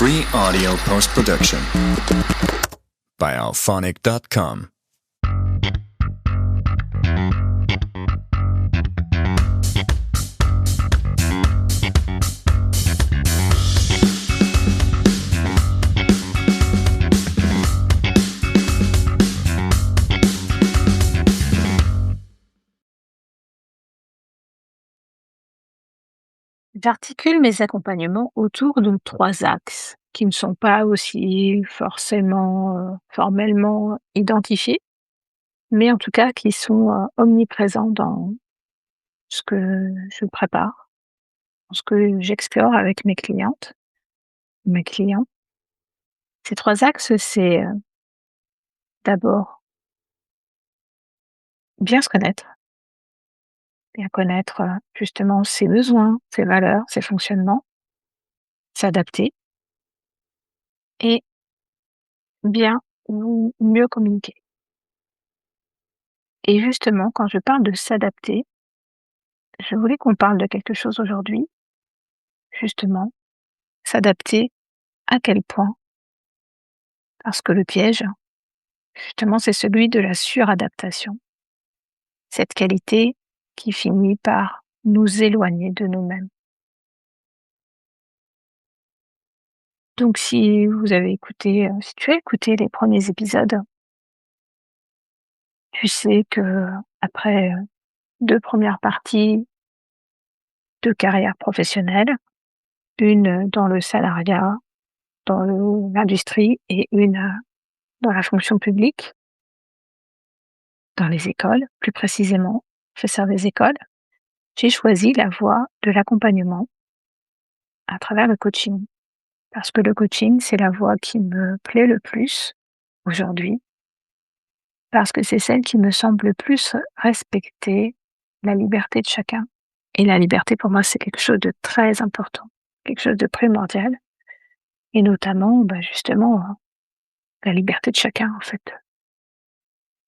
Free audio post-production by alphonic.com. J'articule mes accompagnements autour de 3 axes qui ne sont pas aussi forcément, formellement identifiés, mais en tout cas qui sont, omniprésents dans ce que je prépare, dans ce que j'explore avec mes clientes, mes clients. Ces 3 axes, c'est, d'abord bien se connaître, bien connaître, justement ses besoins, ses valeurs, ses fonctionnements, s'adapter et bien ou mieux communiquer. Et justement, quand je parle de s'adapter, je voulais qu'on parle de quelque chose aujourd'hui, justement, s'adapter à quel point? Parce que le piège, justement, c'est celui de la suradaptation. Cette qualité qui finit par nous éloigner de nous-mêmes. Donc si vous avez écouté, si tu as écouté les premiers épisodes, tu sais qu'après, 2 premières parties de carrière professionnelle, une, dans le salariat, dans l'industrie et une, dans la fonction publique, dans les écoles, plus précisément, professeur des écoles, j'ai choisi la voie de l'accompagnement à travers le coaching. Parce que le coaching, c'est la voie qui me plaît le plus aujourd'hui, parce que c'est celle qui me semble le plus respecter la liberté de chacun. Et la liberté, pour moi, c'est quelque chose de très important, quelque chose de primordial, et notamment, justement, la liberté de chacun, en fait.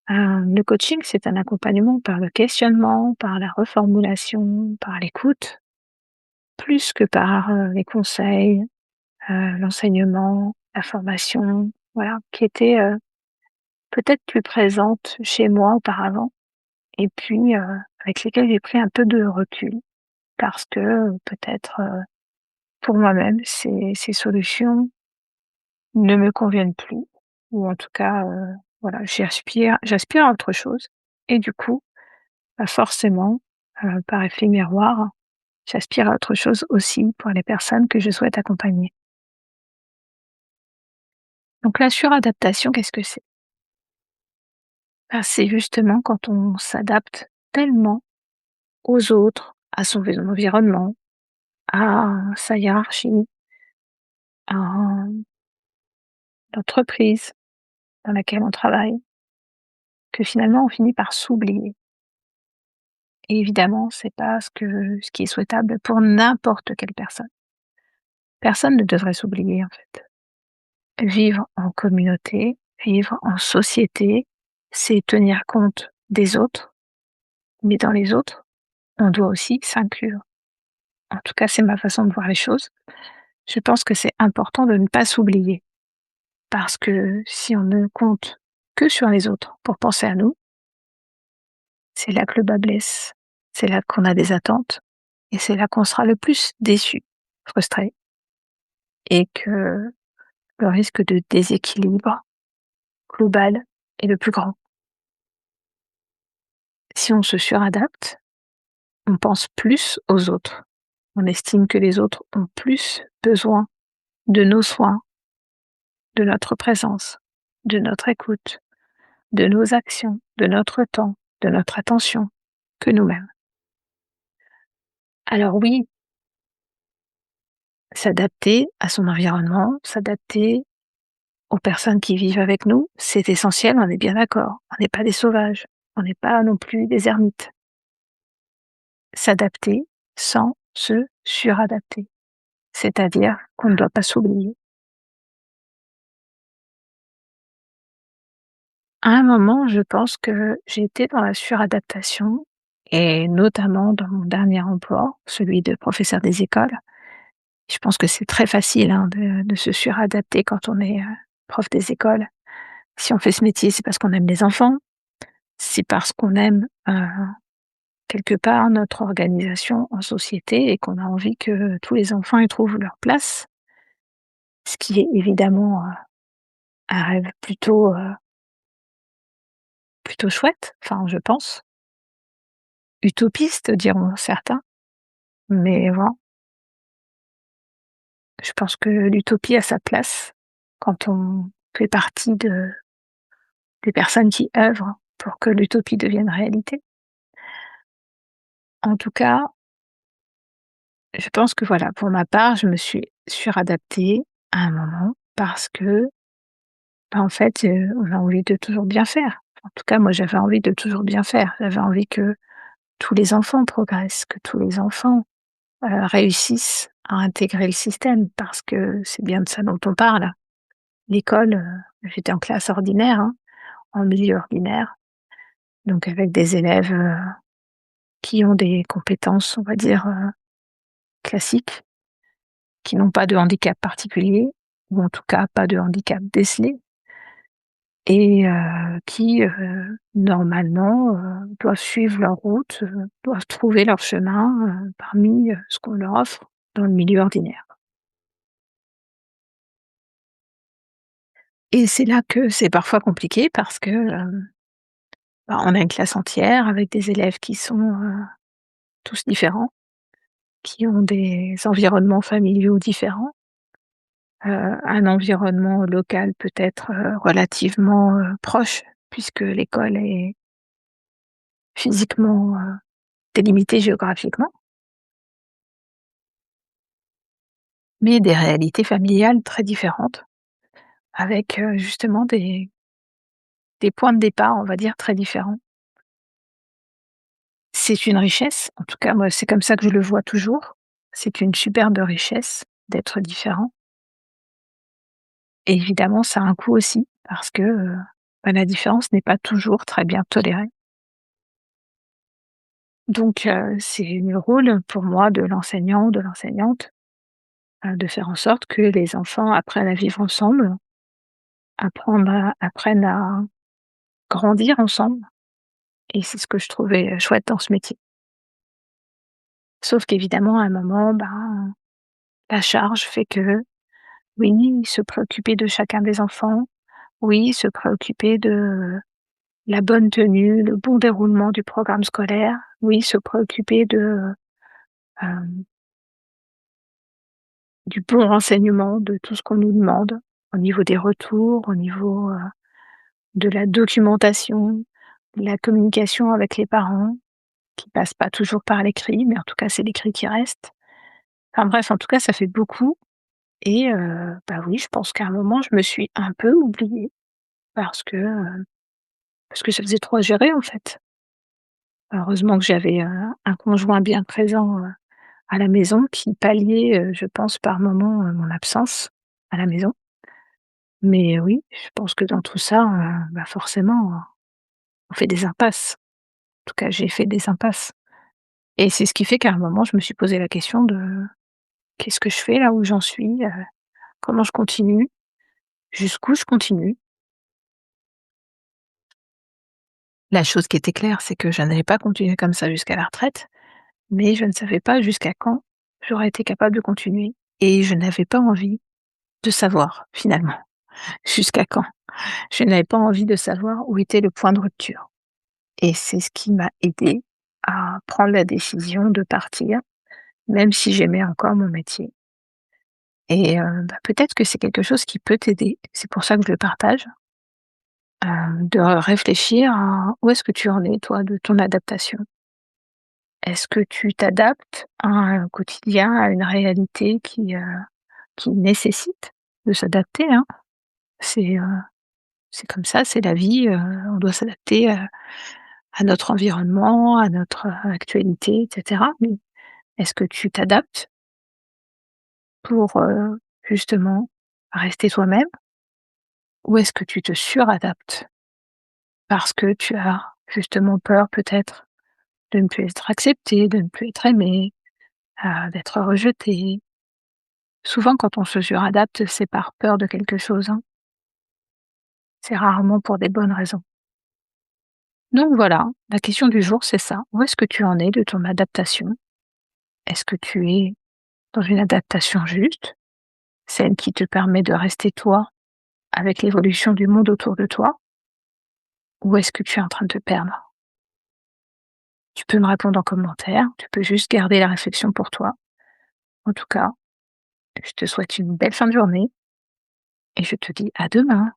Le coaching, c'est un accompagnement par le questionnement, par la reformulation, par l'écoute, plus que par, les conseils, l'enseignement, la formation, voilà, qui était, peut-être plus présente chez moi auparavant et puis, avec lesquelles j'ai pris un peu de recul parce que, peut-être, pour moi-même, ces solutions ne me conviennent plus ou en tout cas, voilà, j'aspire à autre chose et du coup, forcément, par effet miroir, j'aspire à autre chose aussi pour les personnes que je souhaite accompagner. Donc la suradaptation, qu'est-ce que c'est? C'est justement quand on s'adapte tellement aux autres, à son environnement, à sa hiérarchie, à l'entreprise dans laquelle on travaille, que finalement on finit par s'oublier. Et évidemment, c'est pas ce qui est souhaitable pour n'importe quelle personne. Personne ne devrait s'oublier en fait. Vivre en communauté, vivre en société, c'est tenir compte des autres, mais dans les autres, on doit aussi s'inclure. En tout cas, c'est ma façon de voir les choses. Je pense que c'est important de ne pas s'oublier. Parce que si on ne compte que sur les autres pour penser à nous, c'est là que le bas blesse. C'est là qu'on a des attentes et c'est là qu'on sera le plus déçu, frustré et que le risque de déséquilibre global est le plus grand. Si on se suradapte, on pense plus aux autres. On estime que les autres ont plus besoin de nos soins, de notre présence, de notre écoute, de nos actions, de notre temps, de notre attention, que nous-mêmes. Alors oui, s'adapter à son environnement, s'adapter aux personnes qui vivent avec nous, c'est essentiel, on est bien d'accord. On n'est pas des sauvages, on n'est pas non plus des ermites. S'adapter sans se suradapter, c'est-à-dire qu'on ne doit pas s'oublier. À un moment, je pense que j'ai été dans la suradaptation et notamment dans mon dernier emploi, celui de professeur des écoles. Je pense que c'est très facile, hein, de se suradapter quand on est, prof des écoles. Si on fait ce métier, c'est parce qu'on aime les enfants, c'est parce qu'on aime, quelque part notre organisation en société et qu'on a envie que tous les enfants y trouvent leur place. Ce qui est évidemment, un rêve plutôt chouette, enfin je pense. Utopiste diront certains, mais voilà, je pense que l'utopie a sa place quand on fait partie des personnes qui œuvrent pour que l'utopie devienne réalité. En tout cas, je pense que voilà, pour ma part, je me suis suradaptée à un moment parce que, bah, en fait, on a envie de toujours bien faire. En tout cas, moi, j'avais envie de toujours bien faire. J'avais envie que tous les enfants progressent, que tous les enfants, réussissent à intégrer le système parce que c'est bien de ça dont on parle. L'école, j'étais en classe ordinaire, hein, en milieu ordinaire, donc avec des élèves, qui ont des compétences, on va dire, classiques, qui n'ont pas de handicap particulier ou en tout cas pas de handicap décelé et qui, normalement, doivent suivre leur route, doivent trouver leur chemin, parmi, ce qu'on leur offre dans le milieu ordinaire. Et c'est là que c'est parfois compliqué parce que, bah, on a une classe entière avec des élèves qui sont, tous différents, qui ont des environnements familiaux différents, un environnement local peut-être, relativement, proche puisque l'école est physiquement, délimitée géographiquement, mais des réalités familiales très différentes avec, justement des points de départ, on va dire, très différents. C'est une richesse, en tout cas moi c'est comme ça que je le vois toujours. C'est une superbe richesse d'être différent et évidemment ça a un coût aussi parce que, bah, la différence n'est pas toujours très bien tolérée. Donc c'est le rôle pour moi de l'enseignant, de l'enseignante, de faire en sorte que les enfants apprennent à vivre ensemble, apprennent à grandir ensemble et c'est ce que je trouvais, chouette dans ce métier. Sauf qu'évidemment à un moment, ben, la charge fait que, oui, se préoccuper de chacun des enfants, oui, se préoccuper de la bonne tenue, le bon déroulement du programme scolaire, oui, se préoccuper hem, du bon renseignement de tout ce qu'on nous demande au niveau des retours, au niveau, de la documentation, de la communication avec les parents, qui passe pas toujours par l'écrit, mais en tout cas, c'est l'écrit qui reste. Enfin bref, en tout cas, ça fait beaucoup et bah, oui, je pense qu'à un moment, je me suis un peu oubliée parce que ça faisait trop à gérer, en fait. Heureusement que j'avais, un conjoint bien présent, à la maison qui palliait, je pense par moments, mon absence à la maison. Mais oui, je pense que dans tout ça, bah, forcément, on fait des impasses. En tout cas, j'ai fait des impasses et c'est ce qui fait qu'à un moment, je me suis posé la question de: «Qu'est-ce que je fais là où j'en suis? Comment je continue? Jusqu'où je continue?» La chose qui était claire, c'est que je n'allais pas continuer comme ça jusqu'à la retraite, mais je ne savais pas jusqu'à quand j'aurais été capable de continuer et je n'avais pas envie de savoir finalement jusqu'à quand. Je n'avais pas envie de savoir où était le point de rupture et c'est ce qui m'a aidée à prendre la décision de partir, même si j'aimais encore mon métier et bah, peut-être que c'est quelque chose qui peut t'aider. C'est pour ça que je le partage, de réfléchir à où est-ce que tu en es toi de ton adaptation? Est-ce que tu t'adaptes à un quotidien, à une réalité qui nécessite de s'adapter, hein? C'est, heu, c'est comme ça, c'est la vie, on doit s'adapter, à notre environnement, à notre, actualité et cetera. Mais est-ce que tu t'adaptes pour, justement rester toi-même? Ou est-ce que tu te suradaptes parce que tu as justement peur peut-être de ne plus être accepté, de ne plus être aimé, d'être rejeté? Souvent, quand on se suradapte, c'est par peur de quelque chose, hein. C'est rarement pour des bonnes raisons. Donc voilà, la question du jour, c'est ça. Où est-ce que tu en es de ton adaptation? Est-ce que tu es dans une adaptation juste, celle qui te permet de rester toi avec l'évolution du monde autour de toi? Ou est-ce que tu es en train de te perdre? Tu peux me répondre en commentaire, tu peux juste garder la réflexion pour toi. En tout cas, je te souhaite une belle fin de journée et je te dis à demain.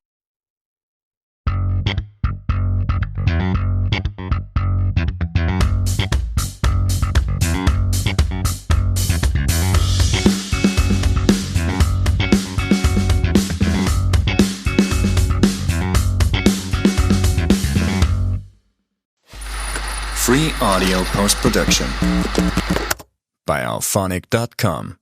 Free audio post-production by alphonic.com.